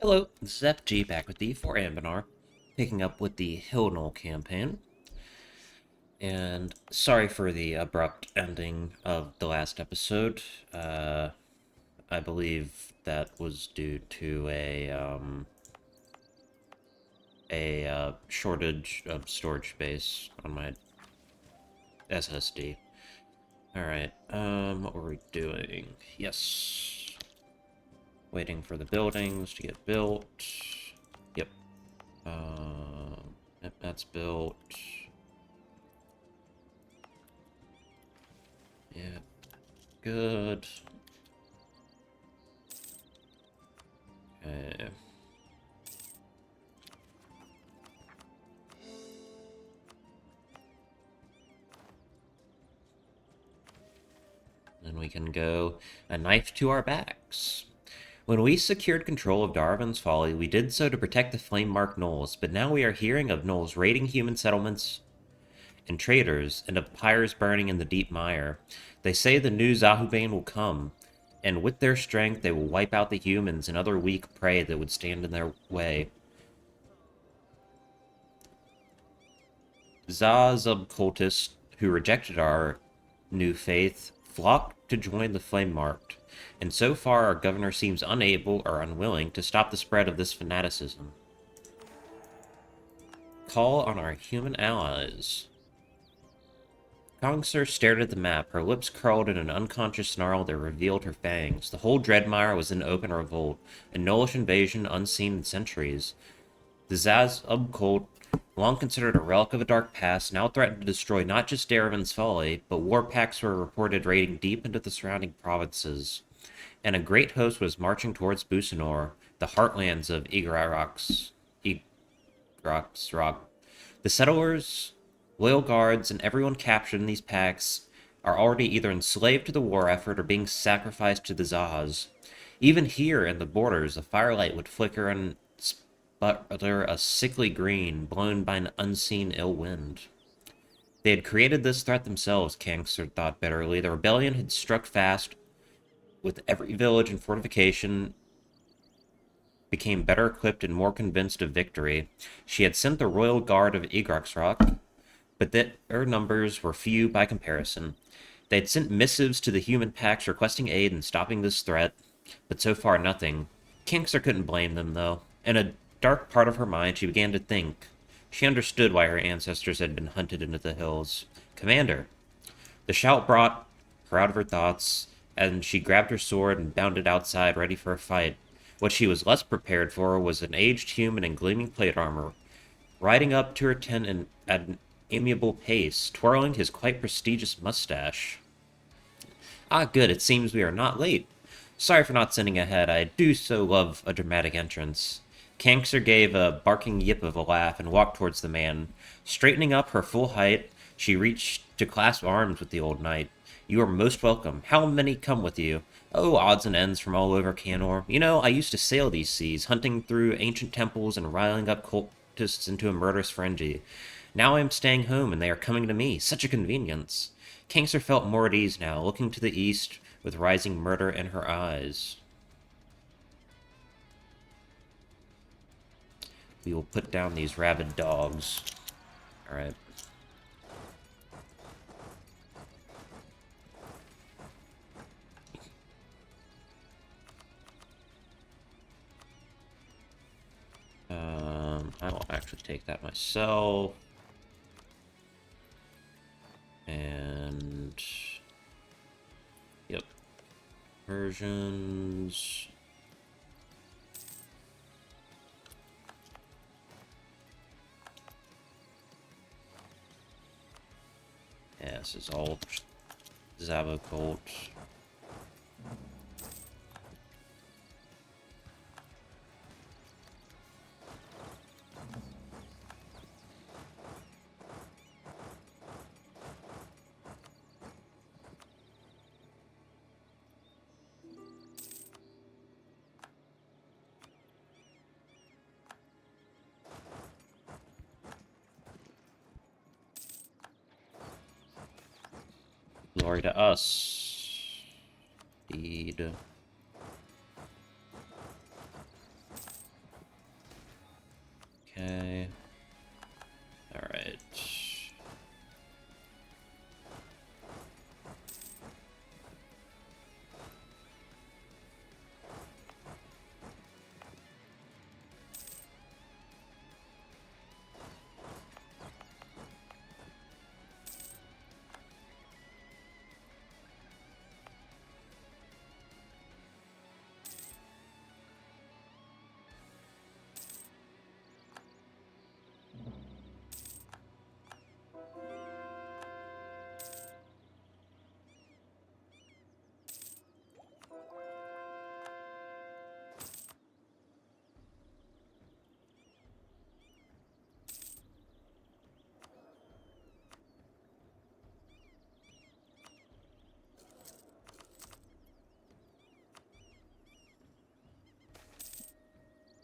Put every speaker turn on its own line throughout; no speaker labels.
Hello, this is FG back with you for Anbennar, picking up with the Hill Knoll campaign. And sorry for the abrupt ending of the last episode. I believe that was due to a shortage of storage space on my SSD. Alright, what were we doing? Yes. Waiting for the buildings to get built. Yep. Yep, that's built. Yeah, good. Okay. Then we can go a knife to our backs. When we secured control of Darwin's Folly, we did so to protect the flame-marked gnolls, but now we are hearing of gnolls raiding human settlements and traders, and of pyres burning in the deep mire. They say the new Zahubane will come, and with their strength they will wipe out the humans and other weak prey that would stand in their way. Zazub cultists who rejected our new faith flocked to join the Flame Marked, and so far our governor seems unable or unwilling to stop the spread of this fanaticism. Call on our human allies. Congsir stared at the map, her lips curled in an unconscious snarl that revealed her fangs. The whole Dreadmire was in open revolt, a gnollish invasion unseen in centuries. The Zazub cult, long considered a relic of a dark past, now threatened to destroy not just Darwin's Folly, but war packs were reported raiding deep into the surrounding provinces. And a great host was marching towards Busanor, the heartlands of Rock. The settlers, loyal guards, and everyone captured in these packs are already either enslaved to the war effort or being sacrificed to the Zahas. Even here in the borders, the firelight would flicker and sputter a sickly green, blown by an unseen ill wind. They had created this threat themselves, Kangster thought bitterly. The rebellion had struck fast, with every village and fortification became better equipped and more convinced of victory. She had sent the royal guard of Rock, but that their numbers were few by comparison. They had sent missives to the human packs requesting aid in stopping this threat, but so far nothing. Kingster couldn't blame them, though. In a dark part of her mind, she began to think. She understood why her ancestors had been hunted into the hills. Commander! The shout brought her out of her thoughts, and she grabbed her sword and bounded outside, ready for a fight. What she was less prepared for was an aged human in gleaming plate armor, riding up to her tent at an amiable pace, twirling his quite prestigious mustache. Ah, good, it seems we are not late. Sorry for not sending ahead, I do so love a dramatic entrance. Kankser gave a barking yip of a laugh and walked towards the man. Straightening up her full height, she reached to clasp arms with the old knight. You are most welcome. How many come with you? Oh, odds and ends from all over Canor. You know, I used to sail these seas, hunting through ancient temples and riling up cultists into a murderous frenzy. Now I am staying home, and they are coming to me. Such a convenience. Kangster felt more at ease now, looking to the east with rising murder in her eyes. We will put down these rabid dogs. Alright. I will actually take that myself. And... Yep. Versions... Yeah, this is all Zavocult. Glory to us. Indeed. Okay. Alright.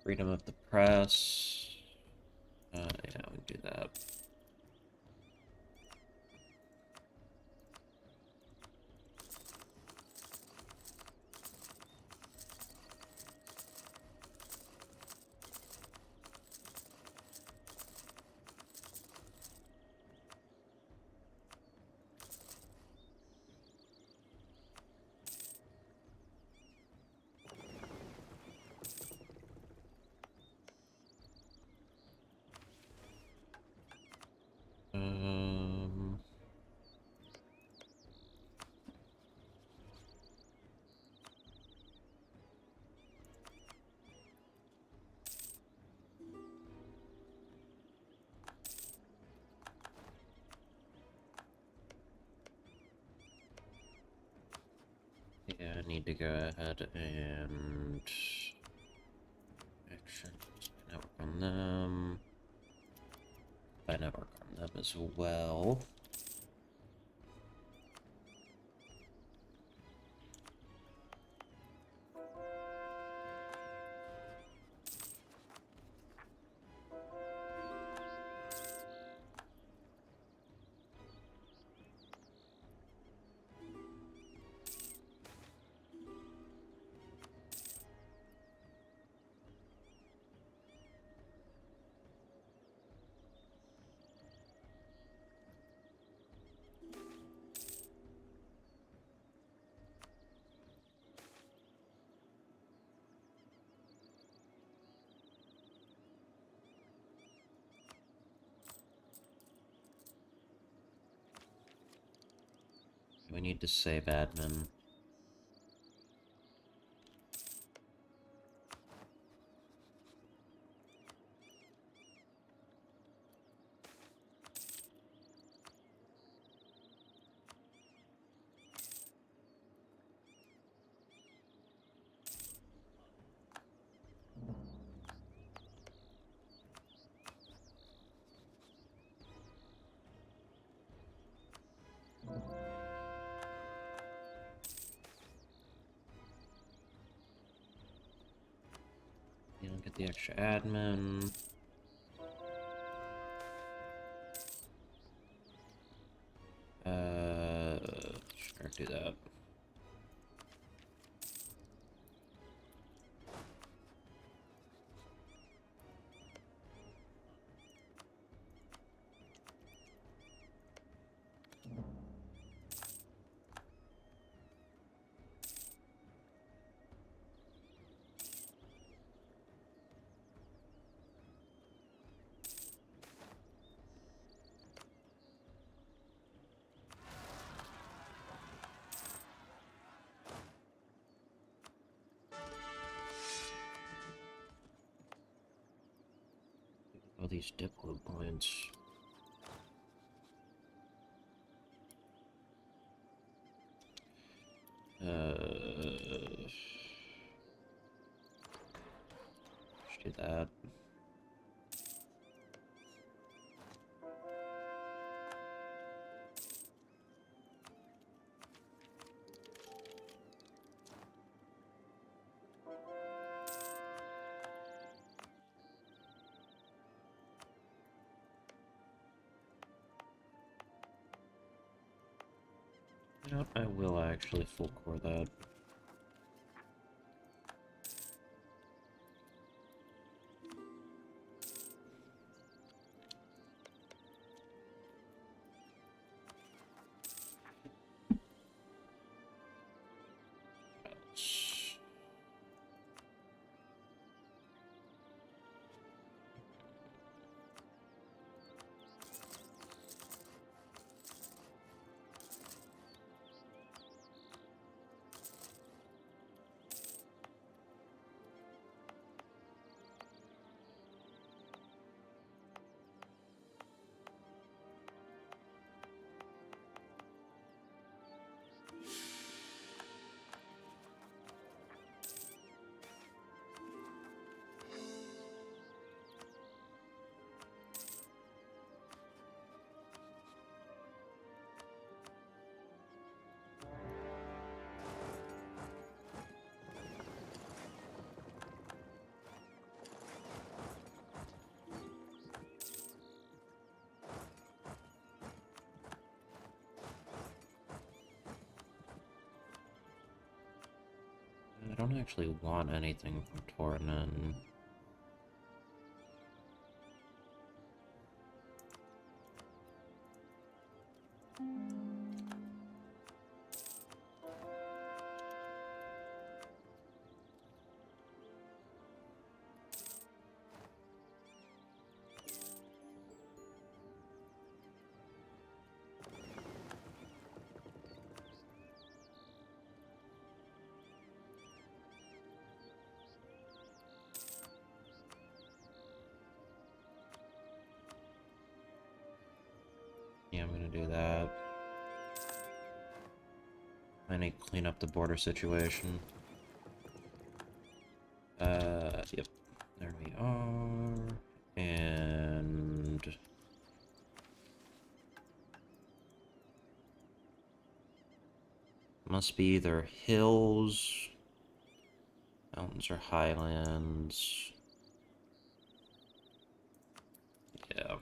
Freedom of the press. Yeah, we can do that. Yeah, I need to go ahead and action network on them. I network on them as well. We need to save admin. You don't get the extra admin. Sure, do that. All these diplo points. Let's do that. You know what? I will actually full core that. don't actually want anything from Tornin. Yeah, I'm gonna do that. I need to clean up the border situation. Yep. There we are. And... must be either hills, mountains, or highlands. Yeah.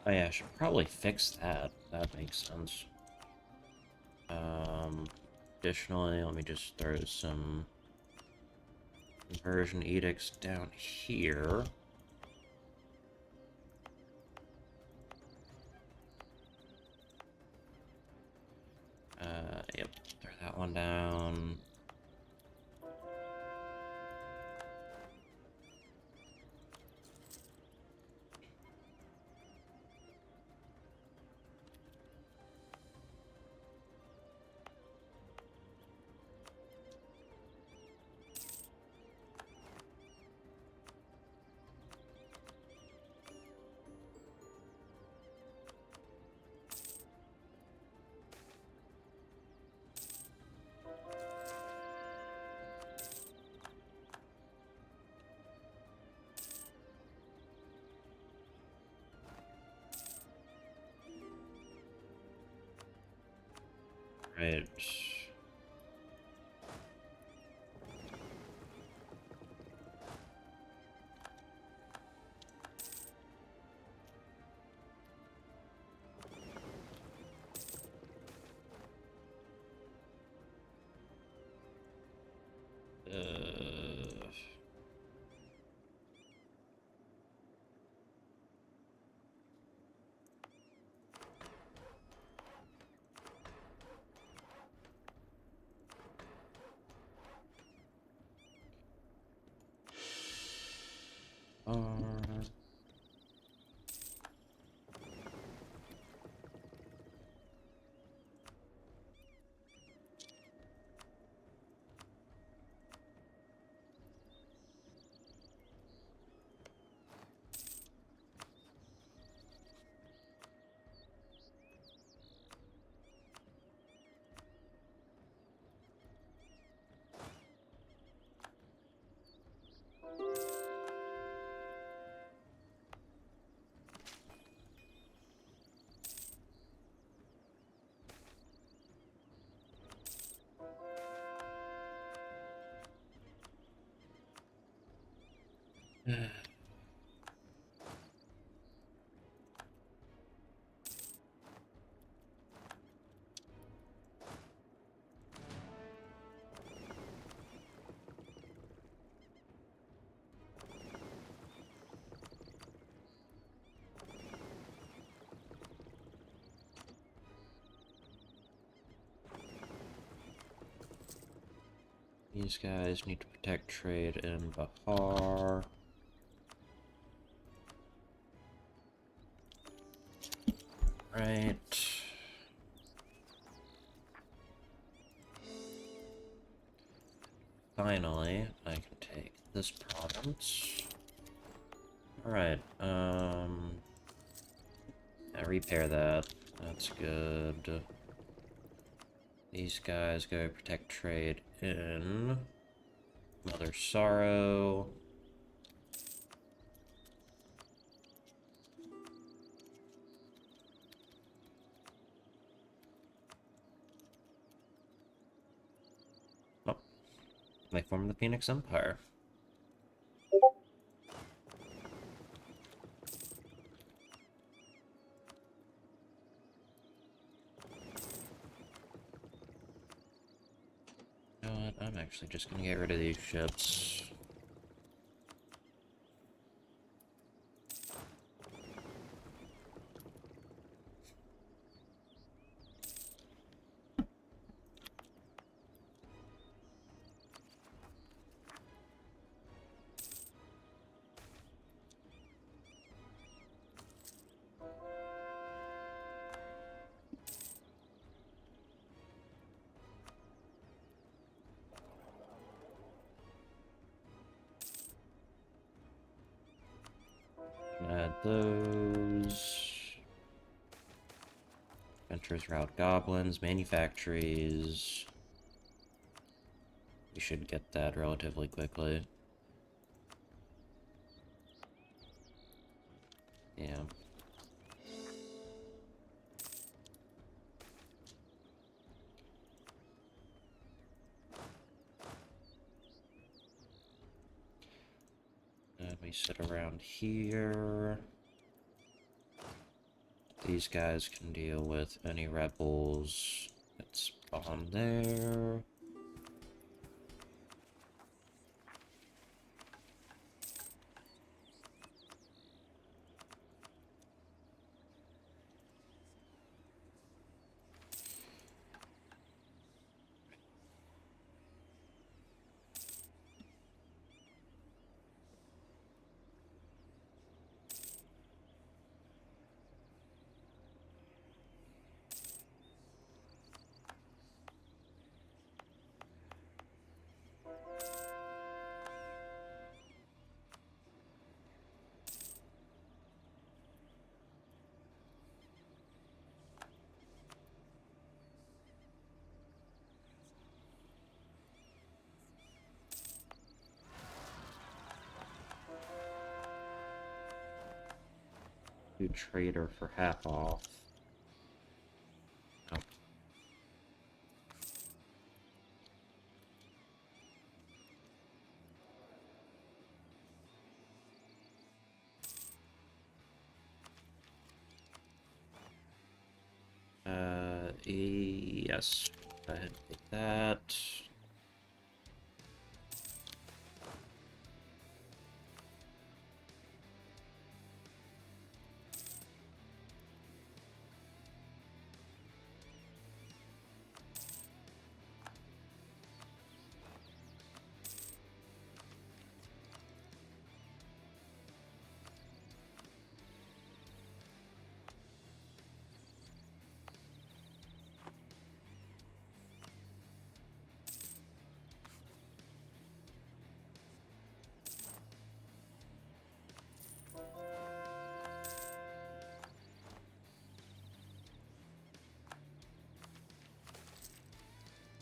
Oh yeah, I should probably fix that. That makes sense. Additionally, let me just throw some conversion edicts down here. Yep, throw that one down. Right. Uh, these guys need to protect trade in Bahar. Right. Finally, I can take this province. Alright, I repair that. That's good. These guys go protect trade in Mother Sorrow. Oh, they form the Phoenix Empire. You know what? I'm actually just gonna get rid of these ships. Add those. Ventures route goblins, manufactories. We should get that relatively quickly. Yeah. And we sit around here. These guys can deal with any rebels that spawn there. Do trader for half off. Oh. Yes. Go ahead and take that.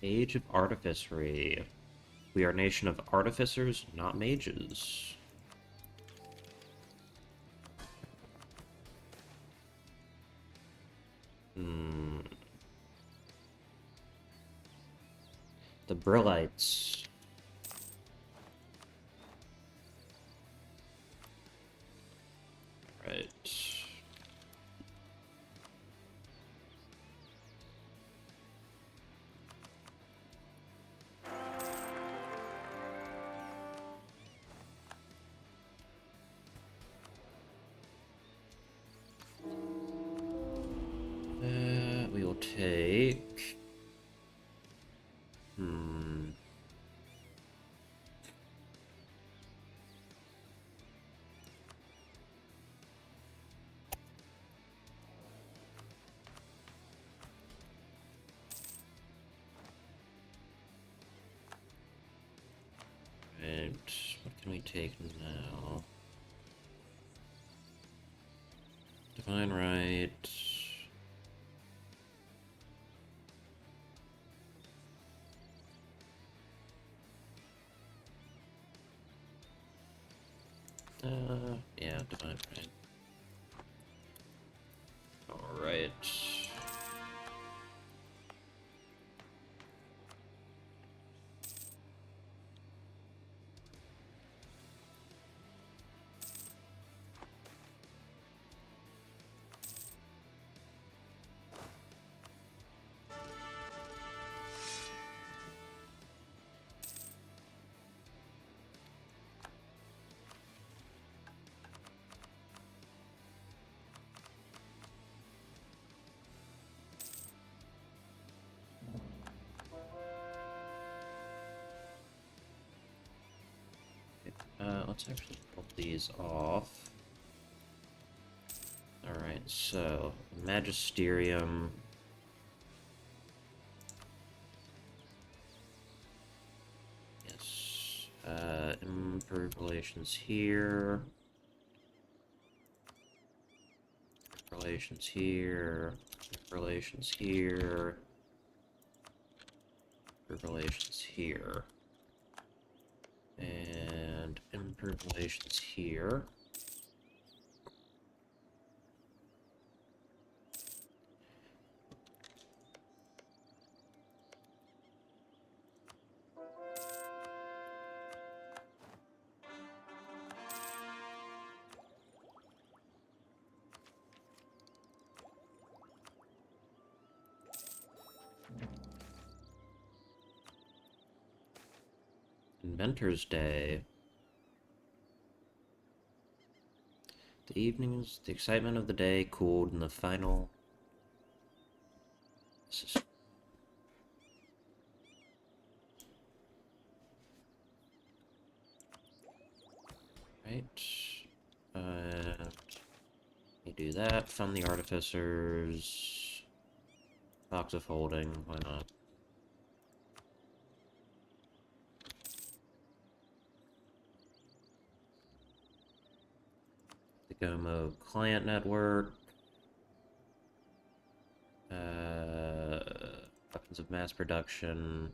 Age of Artificery. We are a nation of artificers, not mages. The Brillites. Right. We will take... Can we take now? Divine Right. Yeah, Divine Right. Alright. Let's actually pull these off. Alright, so Magisterium. Yes. Improved relations here. Relations here. Relations here. Relations here. And improved relations here. Inventor's Day. The evenings, the excitement of the day cooled in the final. This is right. You do that. Fund the artificers. Box of holding. Why not? The Go mode client network. Weapons of mass production.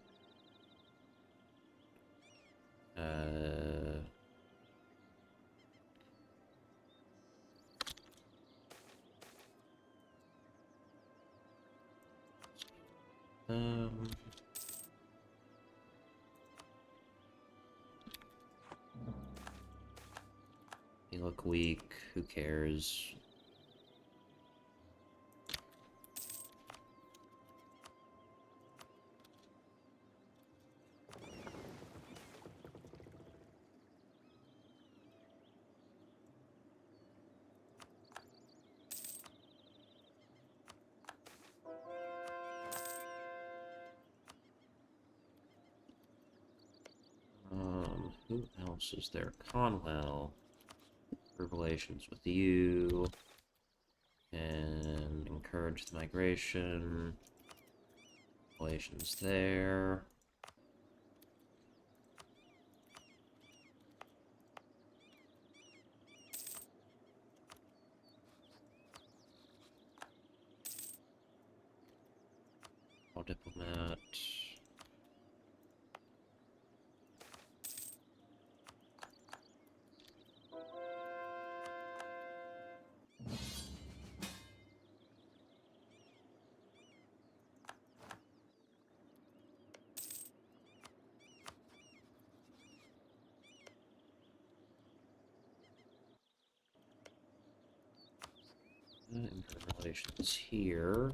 Um, you look weak. Who cares? Who else is there? Conwell. Relations with you. And encourage the migration. Relations there. All diplomat. Relations here.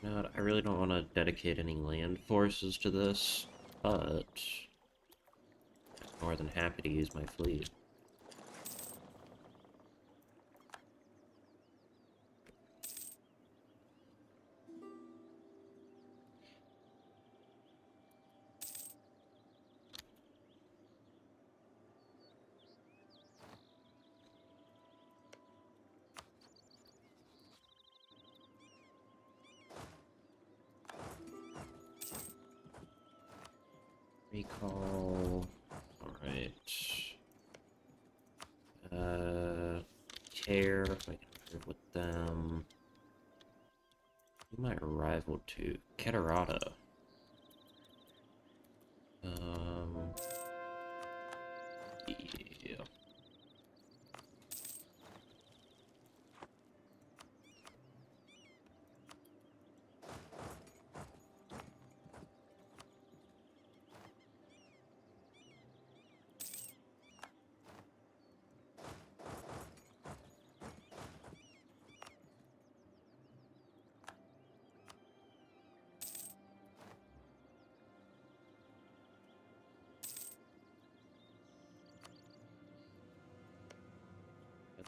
No, I really don't want to dedicate any land forces to this, but I'm more than happy to use my fleet. Recall. Alright. Care, if I can improve with them. Who might rival to? Catarata. Yeah.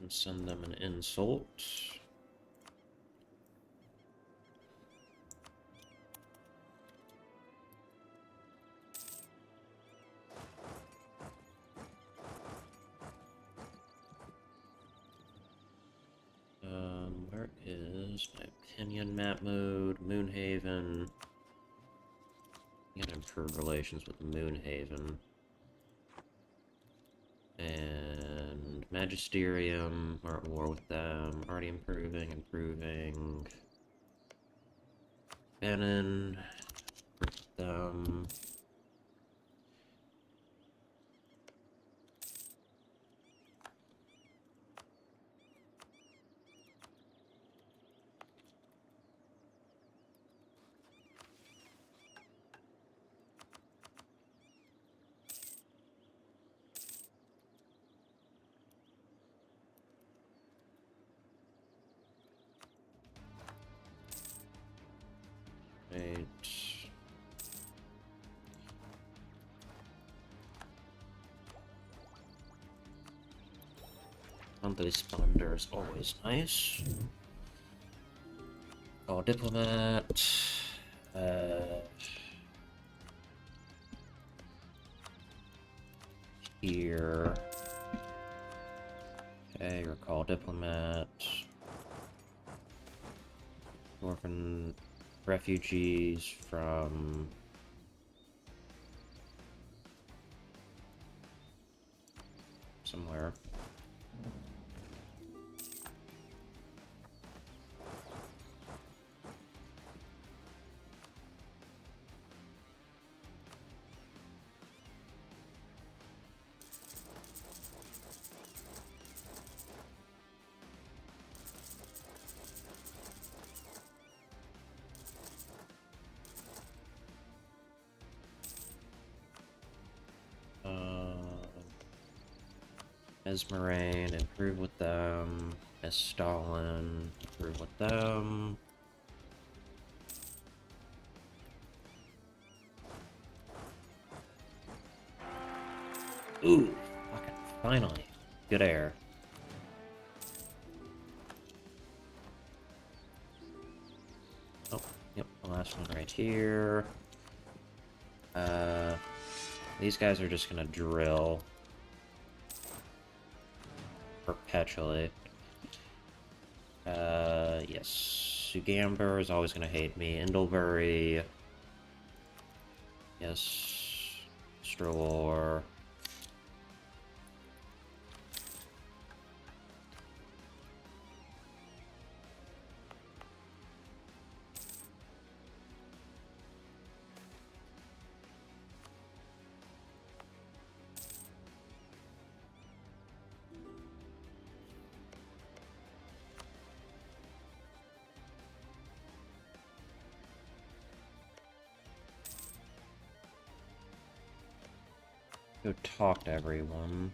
And send them an insult. Where is my opinion map mode? Moonhaven. I gotta improve relations with Moonhaven. And Magisterium, we're at war with them. Already improving. Benin, with them. Right. Monthly sponder is always nice. Oh, diplomat. Here. Okay, recall diplomat. Orphan refugees from somewhere. Esmerane, improve with them. Stalin, improve with them. Ooh, fucking finally. Good air. Oh, yep, the last one right here. These guys are just gonna drill perpetually. Yes. Sugamber is always gonna hate me. Indlebury. Yes. Strolor. Go talk to everyone.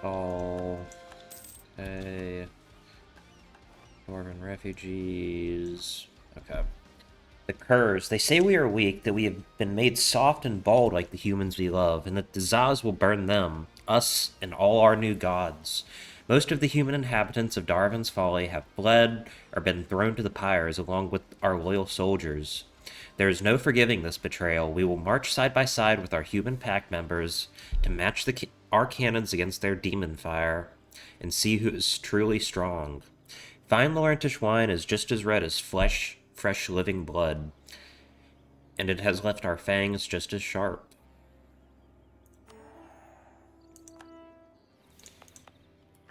Oh, okay. Dwarven refugees. Okay. The curs, they say we are weak, that we have been made soft and bald like the humans we love, and that the Zaz will burn them, us, and all our new gods. Most of the human inhabitants of Darwin's Folly have fled or been thrown to the pyres along with our loyal soldiers. There is no forgiving this betrayal. We will march side by side with our human pack members to match our cannons against their demon fire and see who is truly strong. Fine Laurentish wine is just as red as fresh living blood, and it has left our fangs just as sharp.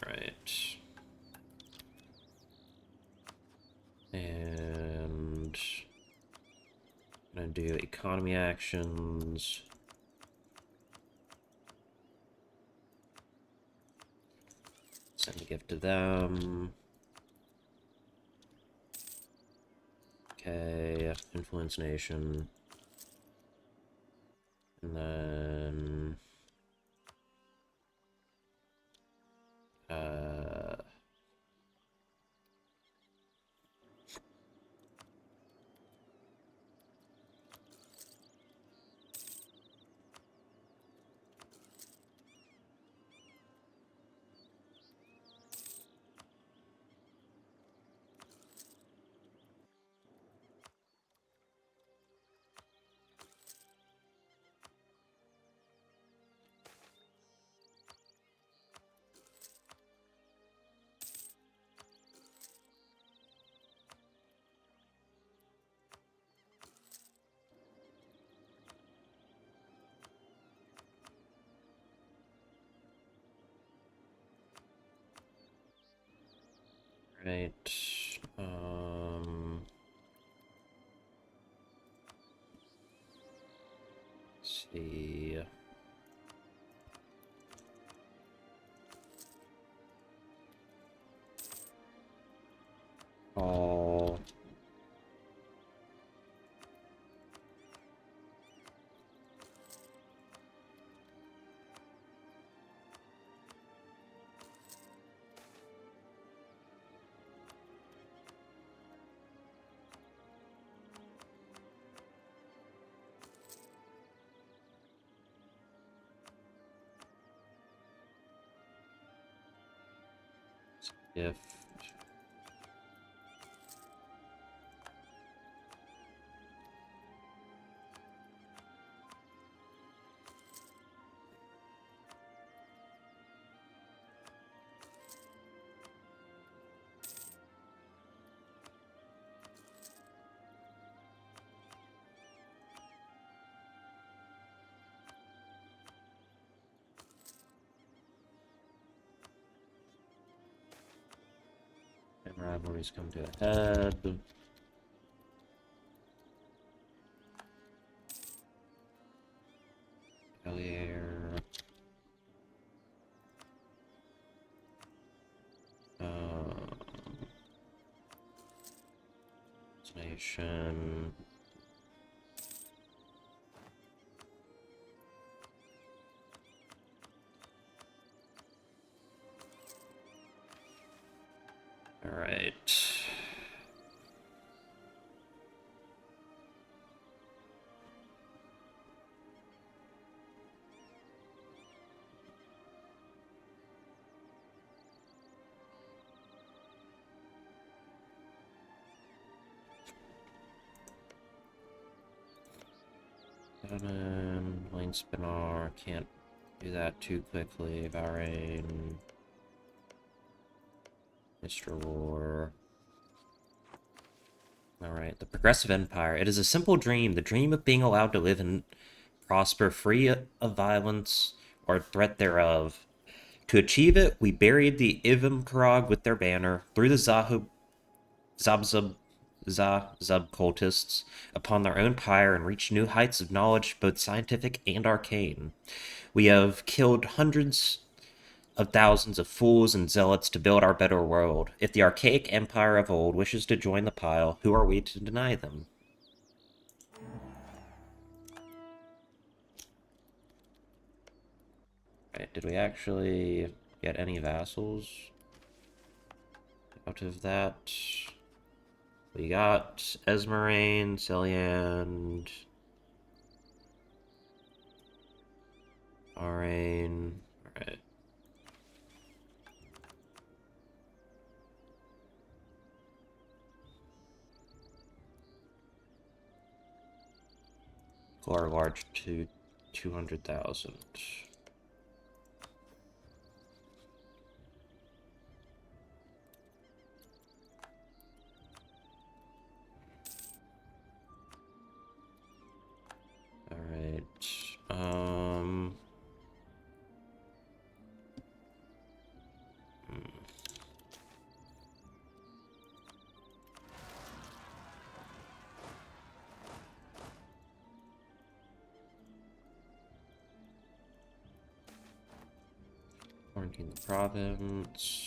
Right. And I'm going to do economy actions. Send a gift to them. Okay, influence nation. And then... Right. Let's see. All. If rivalries come to a head. Failure. Nation. All right. Lane Spinner, can't do that too quickly. Bahrain. Mr. War. Alright, the Progressive Empire. It is a simple dream, the dream of being allowed to live and prosper free of violence or threat thereof. To achieve it, we buried the Ivimkarog with their banner, threw the Zabzub cultists upon their own pyre and reached new heights of knowledge, both scientific and arcane. We have killed hundreds of thousands of fools and zealots to build our better world. If the archaic empire of old wishes to join the pile, who are we to deny them? Right, did we actually get any vassals out of that? We got Esmerane, Celiand, Arain. Alright. Or large to 200,000. Alright. Quarantine the province.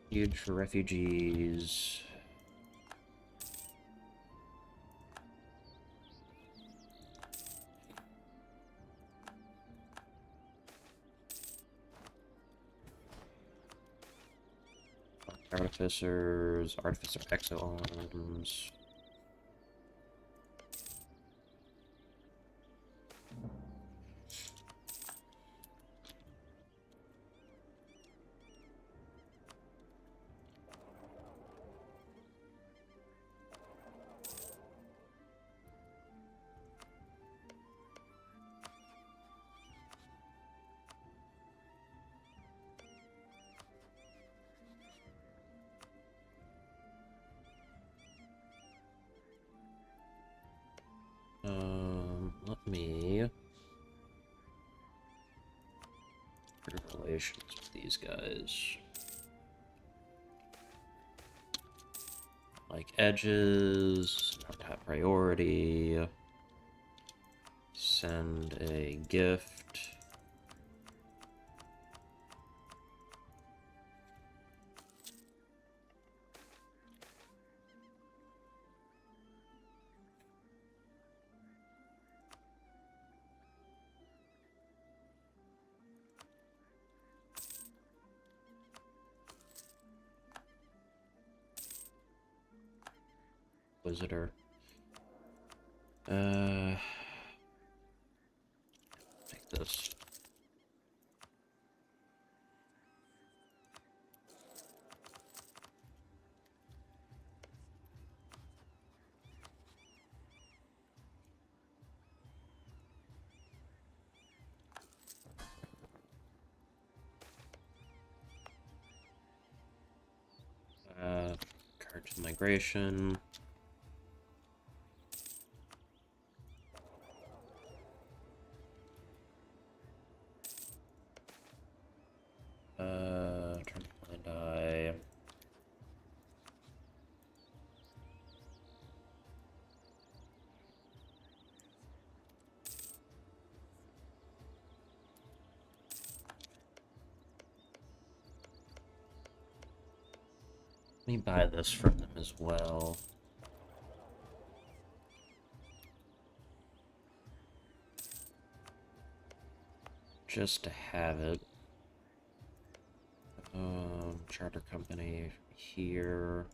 Huge for refugees. Artificers, Artificer Exo Arms. Let me relations with these guys. Like edges, not top priority. Send a gift. Visitor. Take this. Card to migration. Turn to die. Let me buy this from them as well. Just to have it. Charter company here.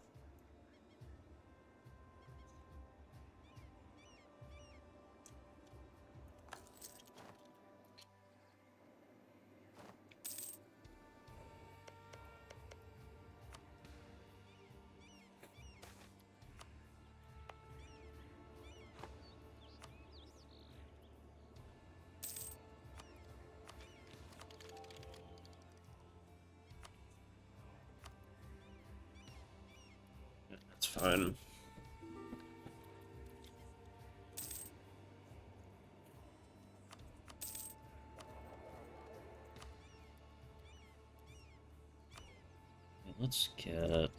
That's fine. Let's get...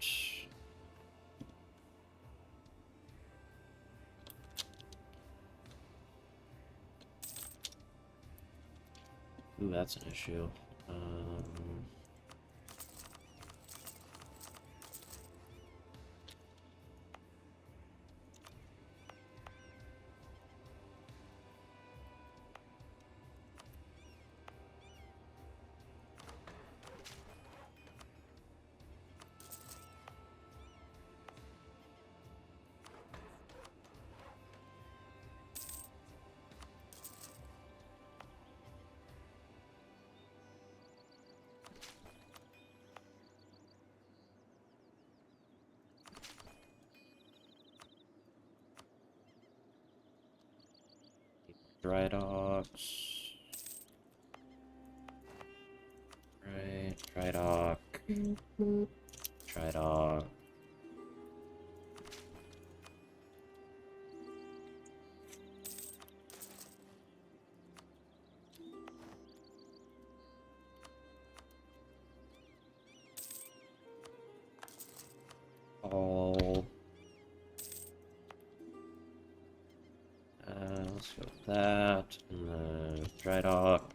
Ooh, that's an issue. Dry docks. Right, dry dock. Dry dock. All. Let's go with that, and then dry dock.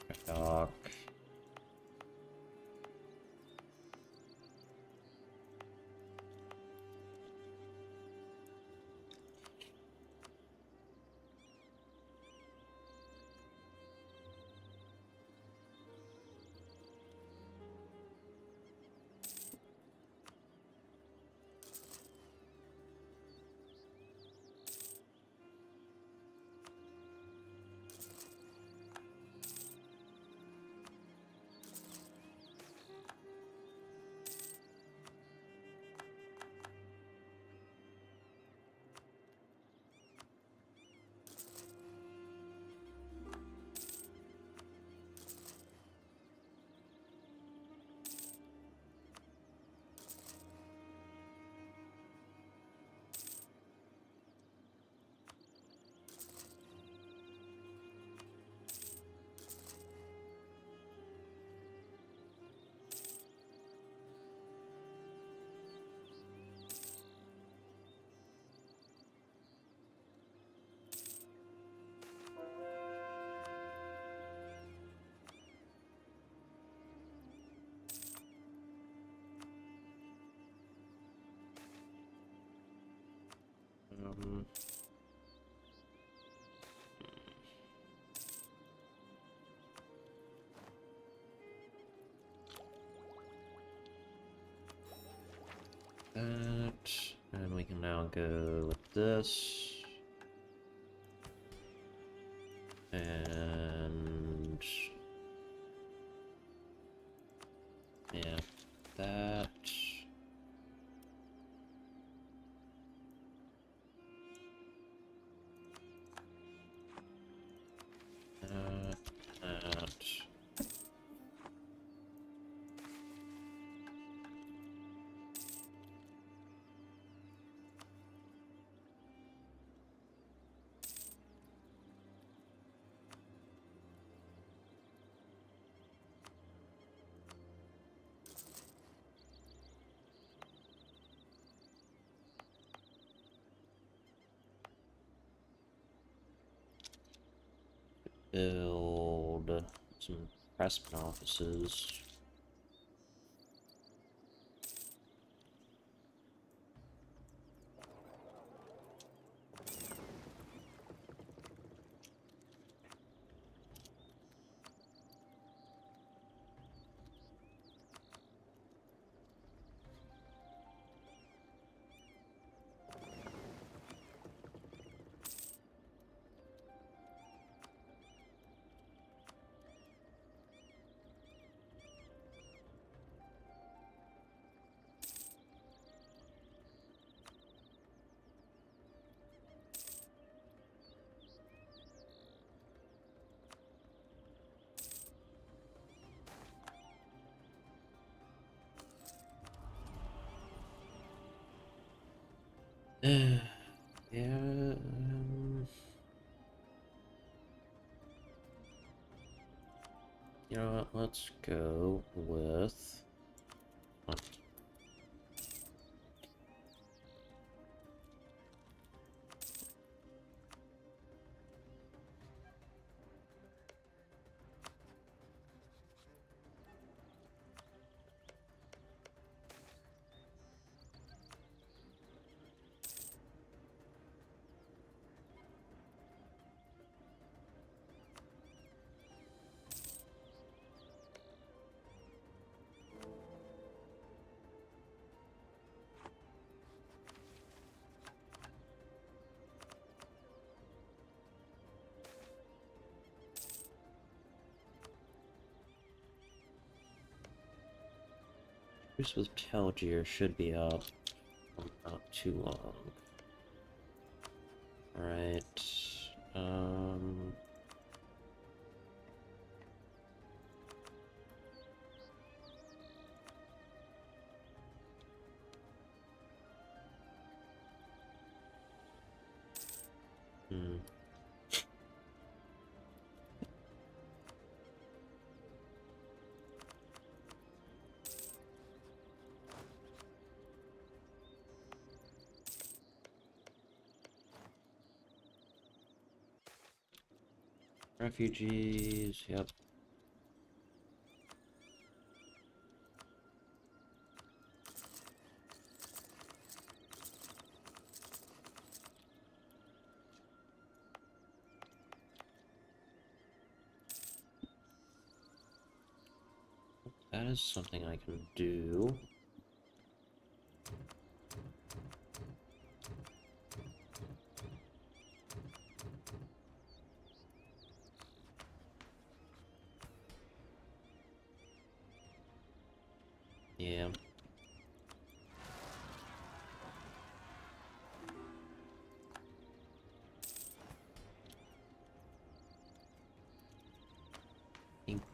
Dry dock. Um, that, and we can now go with this. And yeah, that. That. Build some pressman offices. Yeah. You know what? Let's go with. Truce with Telgier should be up for not too long. Right. Hmm. Refugees, yep. That is something I can do. Yeah.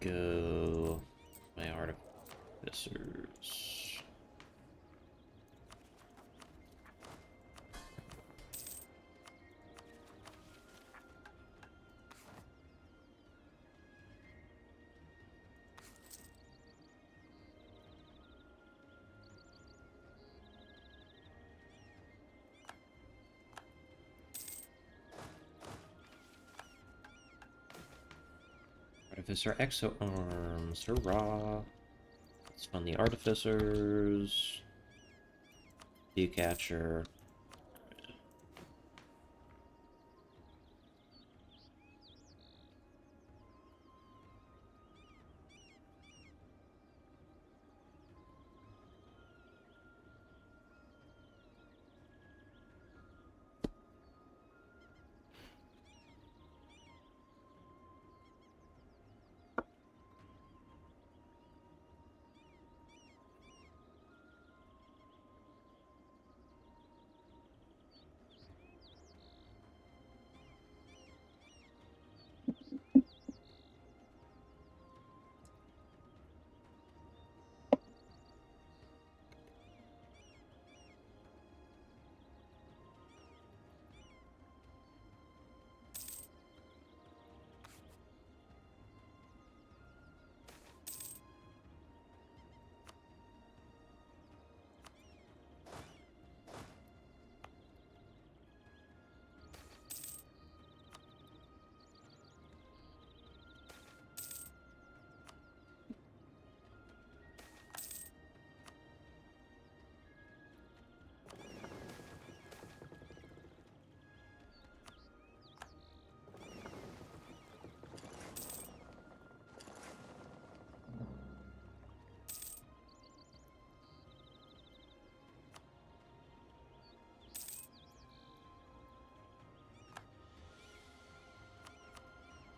Go my artificers. Artificer exo arms, hurrah! Let's fund the artificers. View catcher.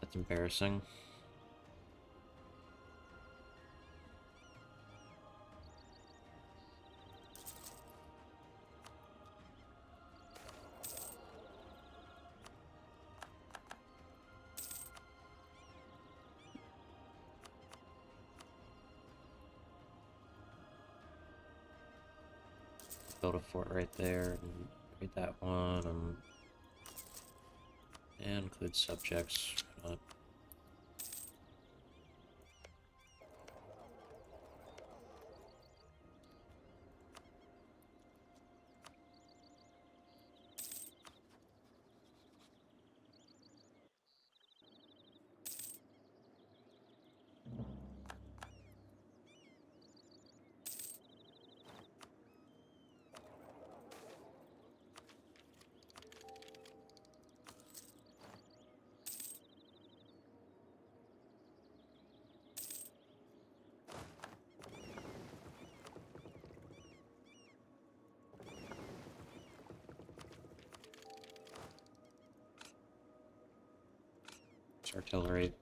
That's embarrassing. Build a fort right there and read that one and include subjects. It's artillery.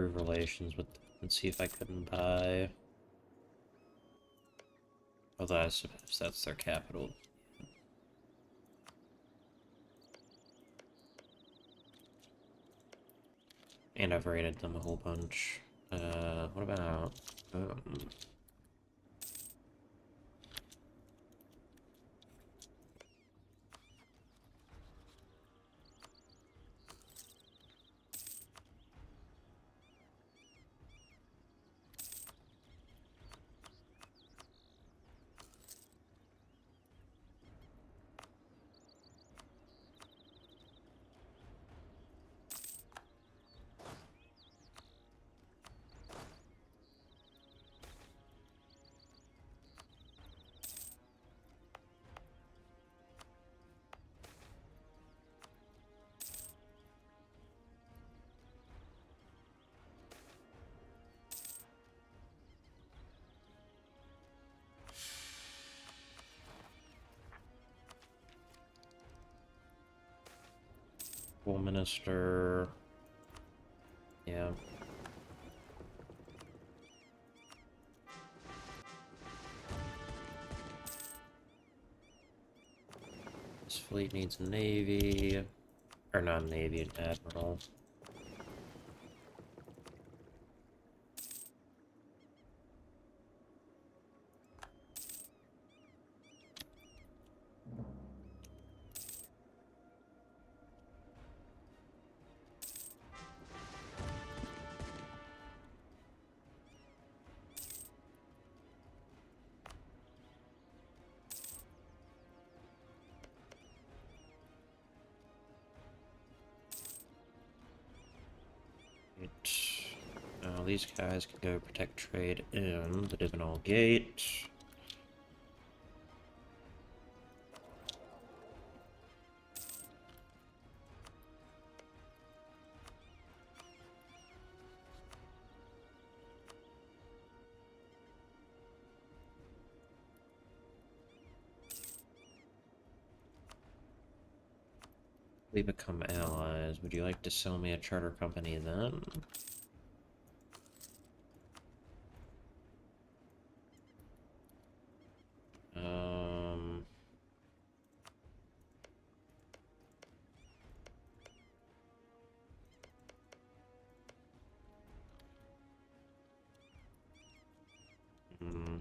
improve relations with them and see if I couldn't buy. Although I suppose that's their capital. And I've raided them a whole bunch. What about... Minister... Yeah. This fleet needs a navy. Or not a navy, an admiral. Now these guys can go protect trade in the Divinal Gate. We become allies. Would you like to sell me a charter company then? Hmm.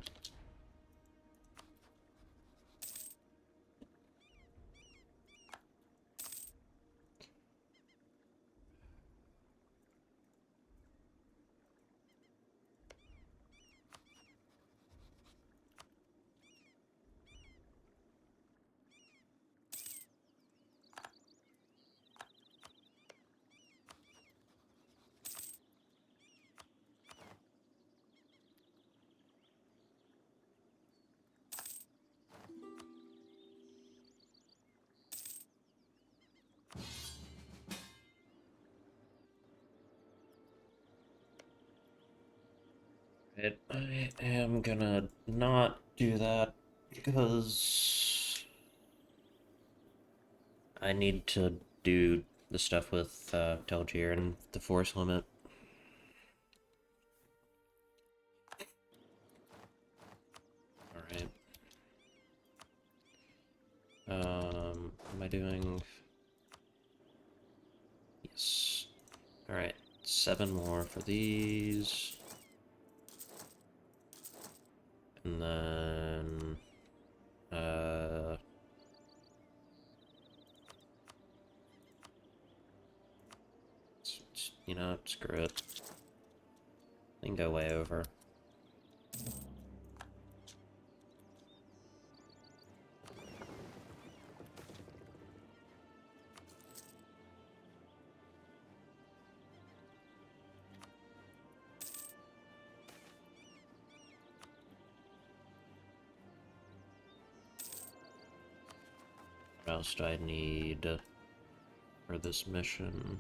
I am gonna not do that because I need to do the stuff with Telgier and the force limit. Alright. What am I doing? Yes. Alright, 7 more for these. And then... you know, screw it. I can go way over. What else do I need for this mission?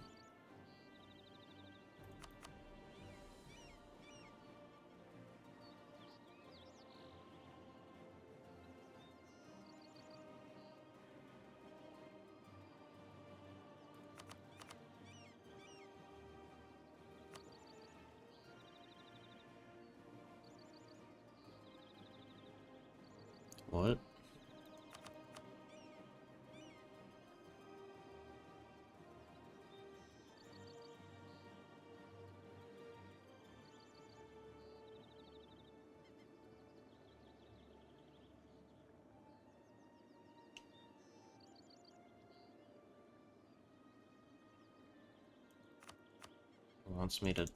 wants me to...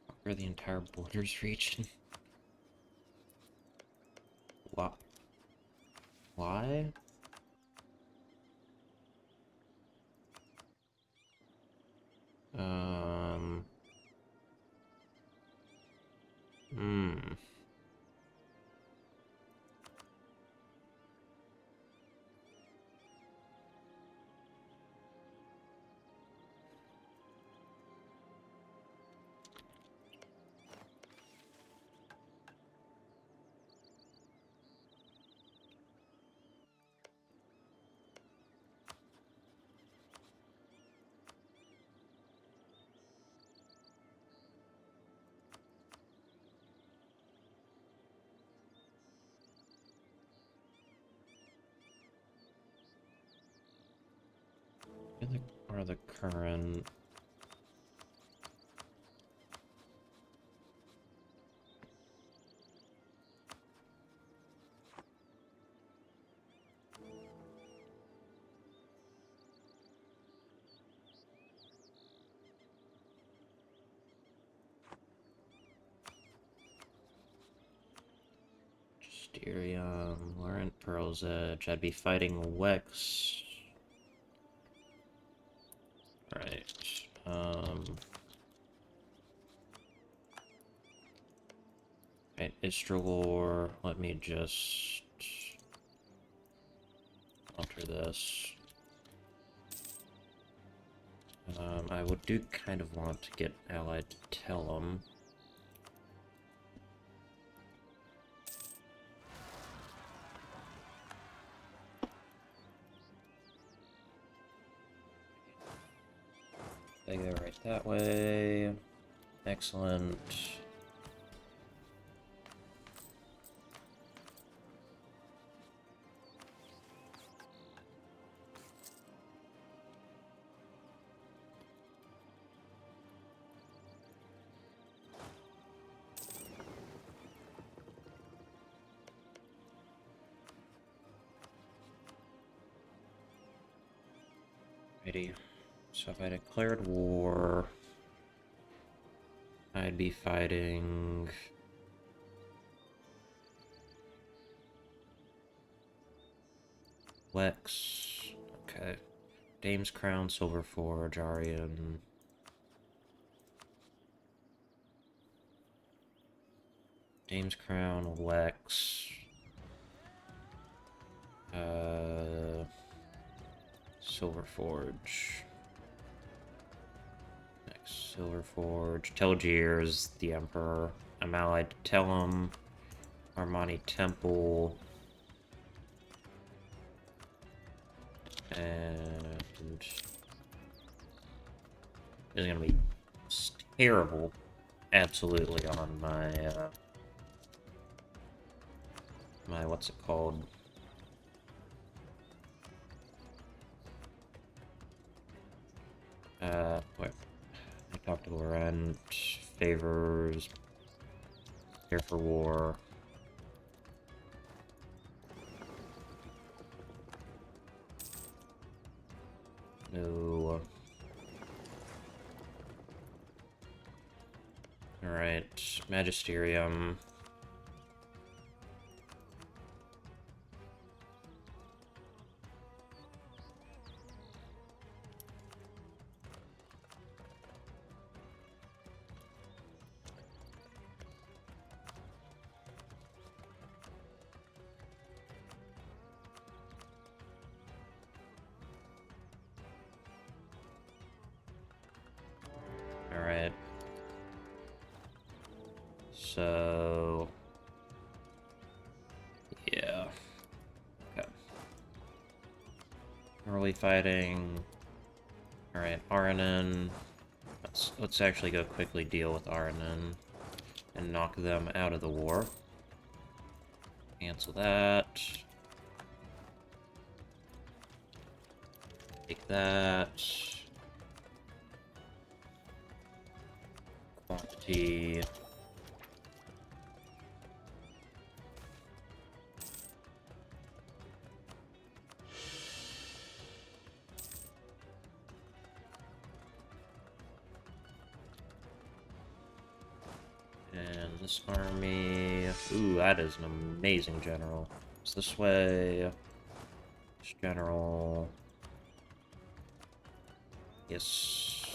Conquer the entire borders region? What? Why? Hmm. What are the current... Mysterium, Laurent, Pearl's Edge. I'd be fighting Wex. Right. Right, Istralor. Let me just alter this. I do kind of want to get allied to Tellum. They go right that way. Excellent. Righty. So if I declared war, I'd be fighting... Wex. Okay. Dame's Crown, Silver Forge, Aryan. Dame's Crown, Wex. Silver Forge. Next, Silver Forge. Telgear's the Emperor. I'm allied to Tellum. Armani Temple. And... it's gonna be terrible. Absolutely on my, my, what's it called? Wait. I talked to Laurent. Favors. Here for war. No. Alright. Magisterium. Alright. So... yeah. Okay. Early fighting. Alright, Aranen. Let's actually go quickly deal with Aranen and knock them out of the war. Cancel that. Take that. Quantity. And this army... Ooh, that is an amazing general. It's this way. This general... Yes.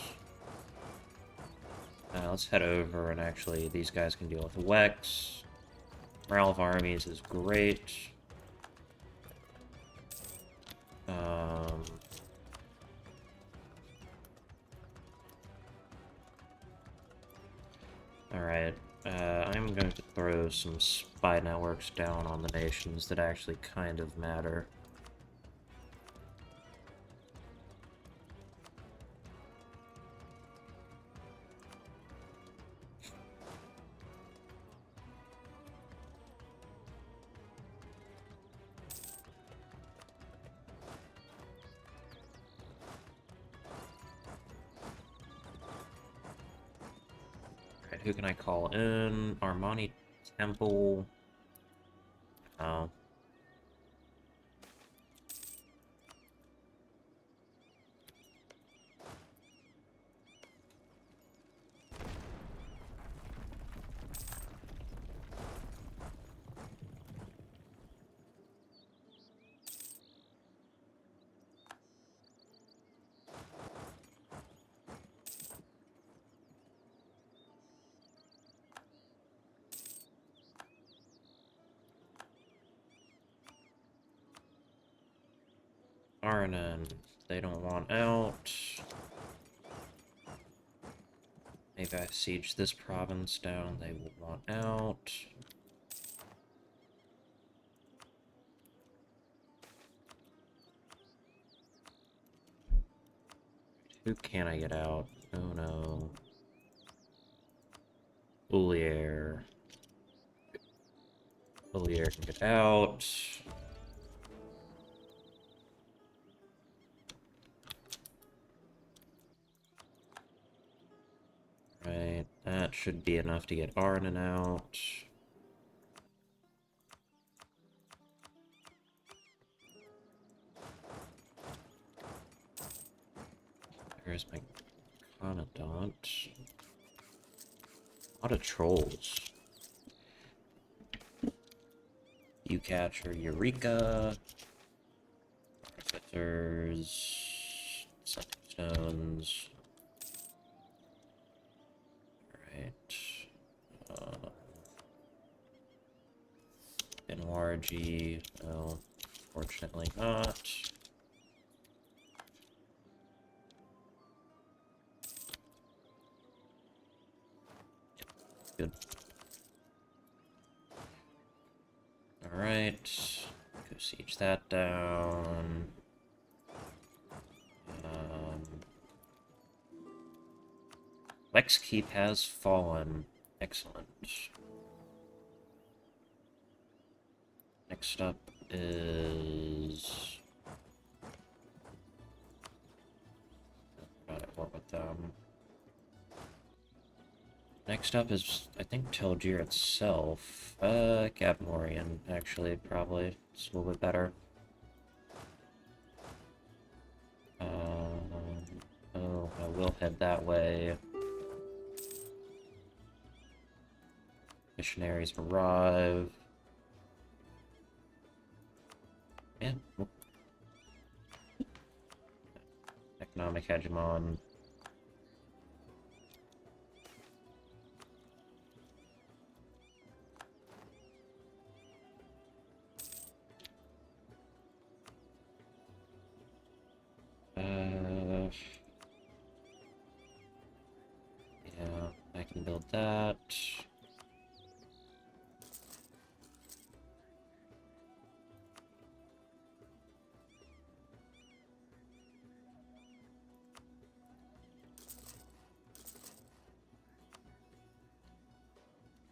Let's head over, and actually, these guys can deal with the Wex. Morale of armies is great. Alright, I'm going to throw some spy networks down on the nations that actually kind of matter. Who can I call in? Armani Temple. Oh. Arnon, they don't want out. Maybe I siege this province down, they will want out. Who can I get out? Oh no. Ulier. Ulier can get out. Right, that should be enough to get Arnon out. There's my Commandant. A lot of trolls. You catcher Eureka. Artificers. Stones. NRG, well, fortunately not. Good. Alright, go siege that down. Wex Keep has fallen. Excellent. Next up is... Not at war with them. Next up is, I think, Telgir itself. Gabmorian, actually, probably. It's a little bit better. Oh, I will head that way. Missionaries arrive. Yeah. Economic hegemon. Yeah, I can build that.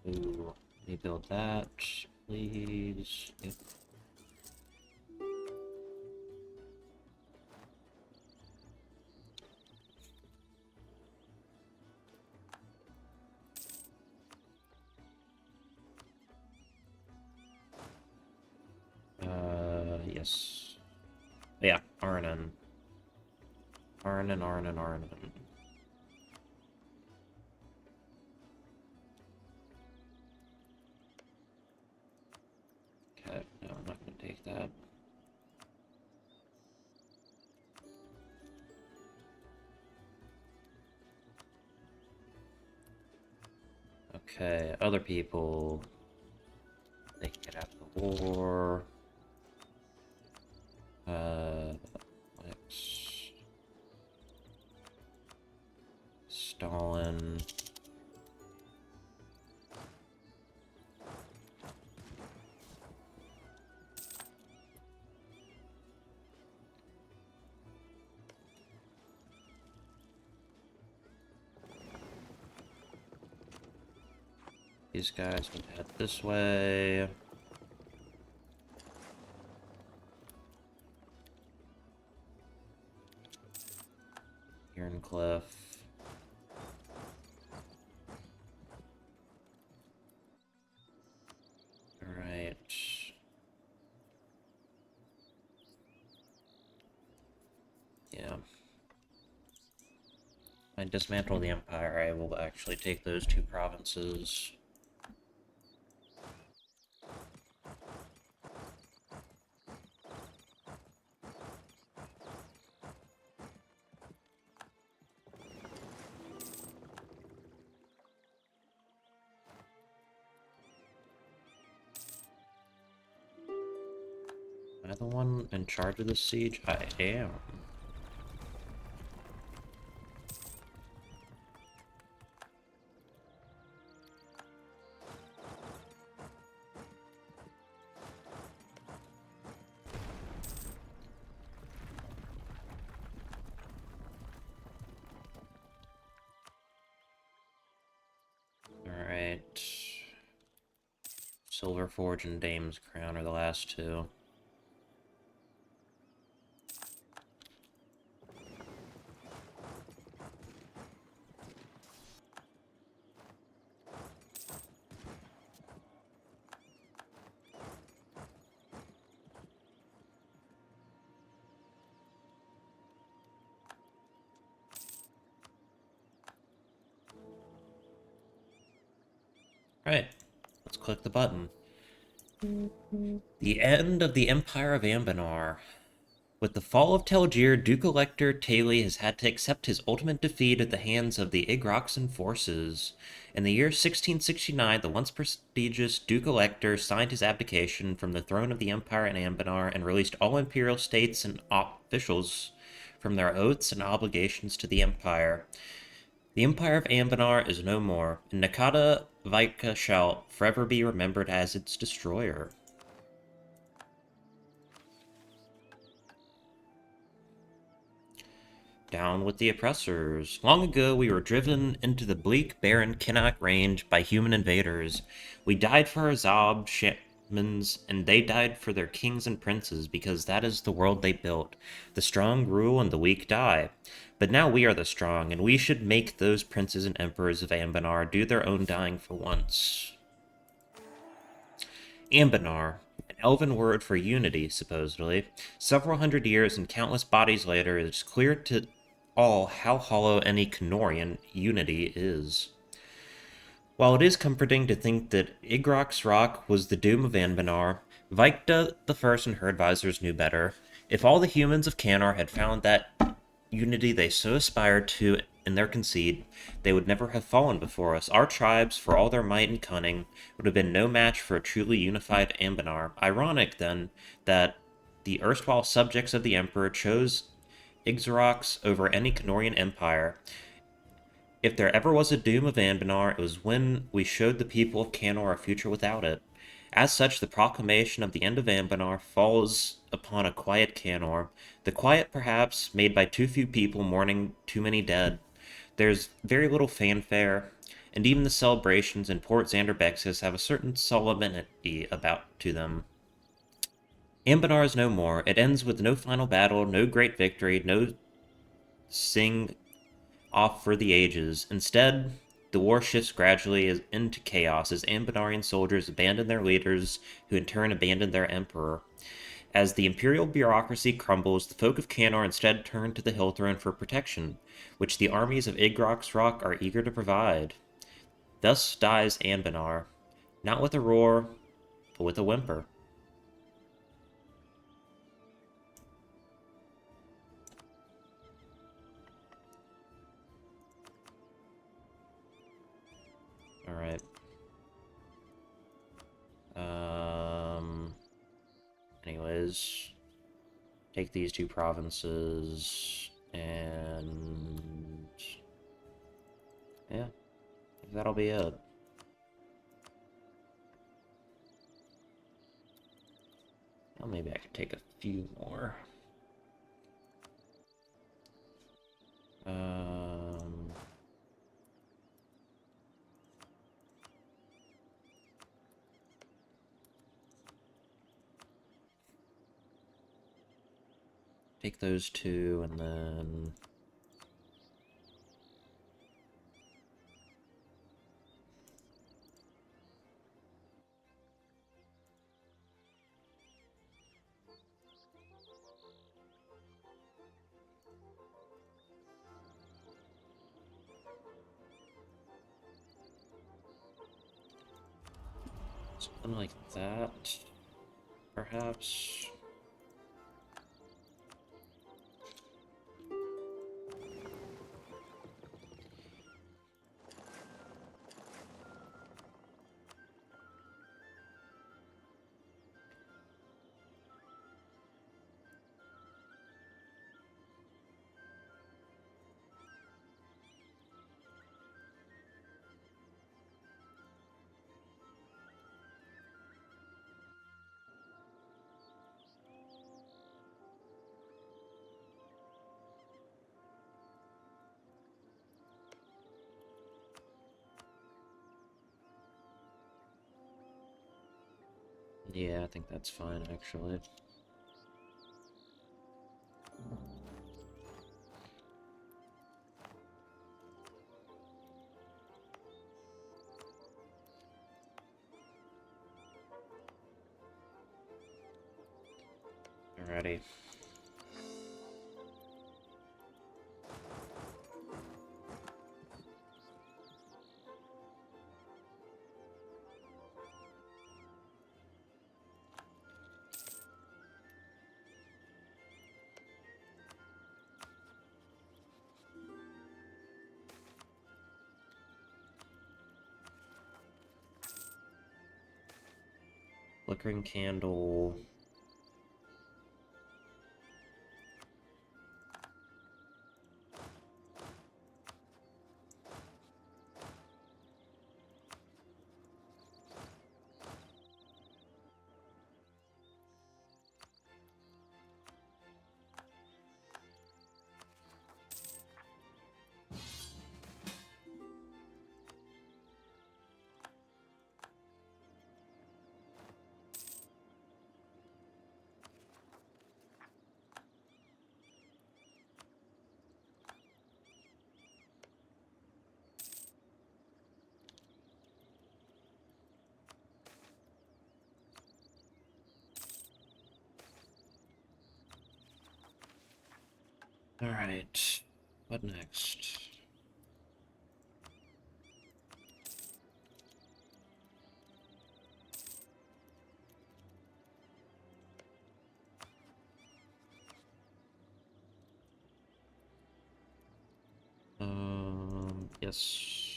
Ooh, let me build that, please. Yep. Yes. Yeah, Arnon. Arnon. that. Okay, other people. They can get out of the war. Lex. Stalin. These guys would head this way. Cliff. Alright. Yeah. I dismantle the Empire, I will actually take those two provinces. Am I the one in charge of the siege? I am. Alright. Silver Forge and Dame's Crown are the last two. Right, let's click the button. The end of the Empire of Anbennar. With the fall of Telgir, Duke-Elector Taili has had to accept his ultimate defeat at the hands of the Igroxan forces. In the year 1669, the once prestigious Duke-Elector signed his abdication from the throne of the Empire in Anbennar and released all imperial states and officials from their oaths and obligations to the Empire. The Empire of Anbennar is no more, and Nakata Vaika shall forever be remembered as its destroyer. Down with the oppressors. Long ago, we were driven into the bleak, barren Kinnock Range by human invaders. We died for our Zob shamans, and they died for their kings and princes, because that is the world they built. The strong rule and the weak die. But now we are the strong, and we should make those princes and emperors of Anbennar do their own dying for once. Anbennar, an elven word for unity, supposedly. Several hundred years and countless bodies later, it is clear to all how hollow any Knorrian unity is. While it is comforting to think that Igrox Rock was the doom of Anbennar, Vikta the First and her advisors knew better. If all the humans of Canor had found that unity they so aspired to in their conceit, they would never have fallen before us. Our tribes, for all their might and cunning, would have been no match for a truly unified Anbennar. Ironic, then, that the erstwhile subjects of the Emperor chose Ixarox over any Knorrian empire. If there ever was a doom of Anbennar, it was when we showed the people of Canor a future without it. As such, the proclamation of the end of Anbennar falls upon a quiet Canor, the quiet, perhaps, made by too few people mourning too many dead. There's very little fanfare, and even the celebrations in Port Xanzerbexis have a certain solemnity about to them. Anbennar is no more. It ends with no final battle, no great victory, no sing off for the ages. Instead, the war shifts gradually into chaos as Anbennarian soldiers abandon their leaders, who in turn abandon their emperor. As the imperial bureaucracy crumbles, the folk of Canor instead turn to the Hill Throne for protection, which the armies of Igrox Rock are eager to provide. Thus dies Anbennar, not with a roar, but with a whimper. guys. Take these two provinces, and yeah, that'll be it. Well, maybe I could take a few more. Take those two, and then... something like that, perhaps. Yeah, I think that's fine, actually. Alrighty. Flickering candle. Alright, what next? Yes.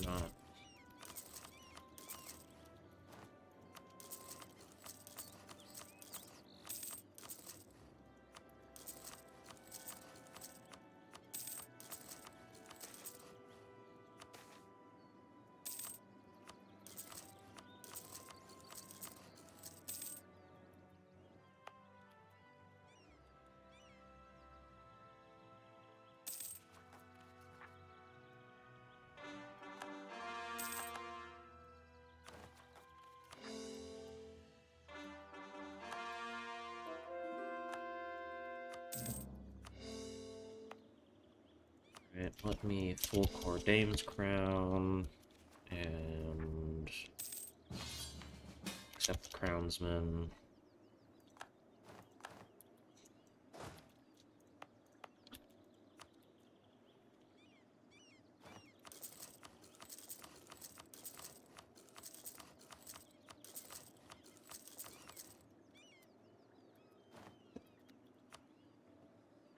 not? Alright, let me full core Dame's Crown, and accept the Crownsman.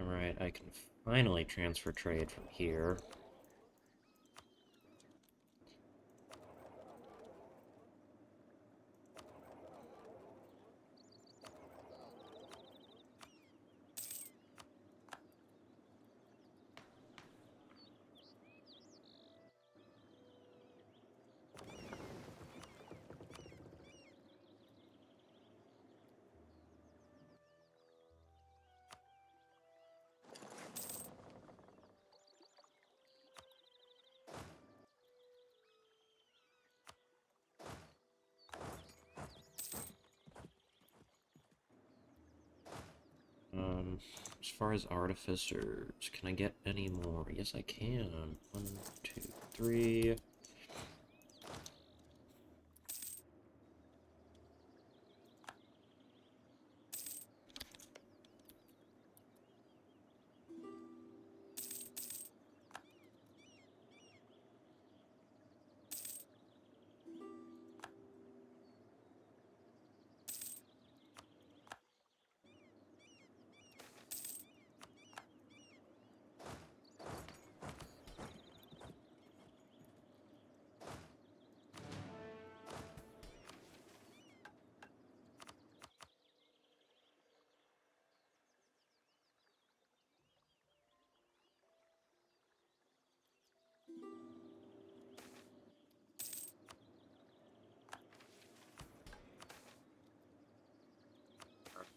Alright, I can finally transfer trade from here. As far as artificers, can I get any more? Yes, I can. 1, 2, 3.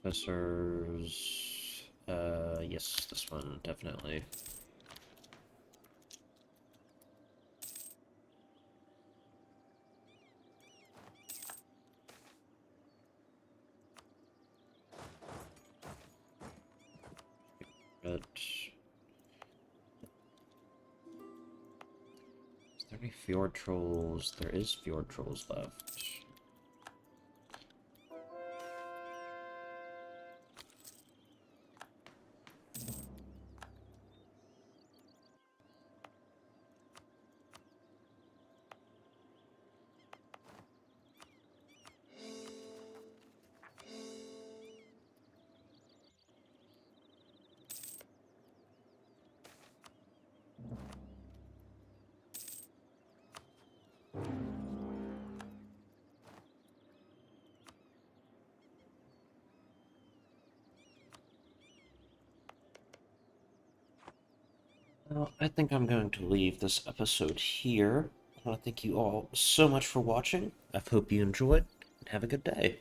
Artificers. Yes, this one, definitely. But is there any Fjord Trolls? There is Fjord Trolls left. Well, I think I'm going to leave this episode here. I want to thank you all so much for watching. I hope you enjoyed, and have a good day.